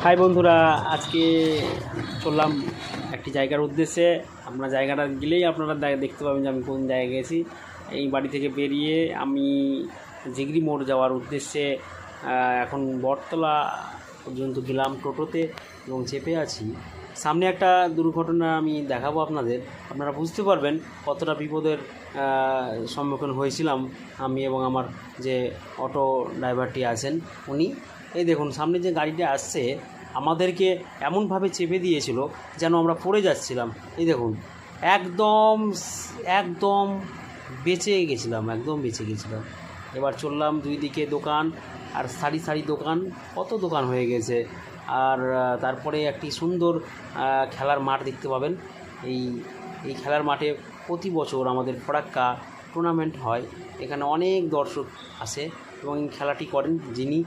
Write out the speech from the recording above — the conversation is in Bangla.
হাই বন্ধুরা, আজকে চললাম একটি জায়গার উদ্দেশ্যে। আপনারা জায়গাটা গেলেই আপনারা দেখতে পাবেন যে আমি কোন জায়গায় গেছি। এই বাড়ি থেকে বেরিয়ে আমি জিগরি মোড় যাওয়ার উদ্দেশ্যে এখন বটতলা পর্যন্ত গেলাম টোটোতে এবং চেপে আছি। সামনে একটা দুর্ঘটনা আমি দেখাবো আপনাদের, আপনারা বুঝতে পারবেন কতটা বিপদের সম্মুখীন হয়েছিলাম আমি এবং আমার যে অটো ড্রাইভারটি আছেন উনি। এই দেখুন, সামনে যে গাড়িটা আসছে আমাদেরকে এমনভাবে চেপে দিয়েছিল যেন আমরা পড়ে যাচ্ছিলাম। এই দেখুন, একদম একদম বেঁচে গেছিলাম, একদম বেঁচে গেছিলাম। এবার চললাম, দুই দিকে দোকান আর সারি সারি দোকান, কত দোকান হয়ে গেছে। আর তারপরে একটি সুন্দর খেলার মাঠ দেখতে পাবেন। এই খেলার মাঠে প্রতি বছর আমাদের ফরাক্কা টুর্নামেন্ট হয়। এখানে অনেক দর্শক আসে এবং খেলাটি করেন যিনি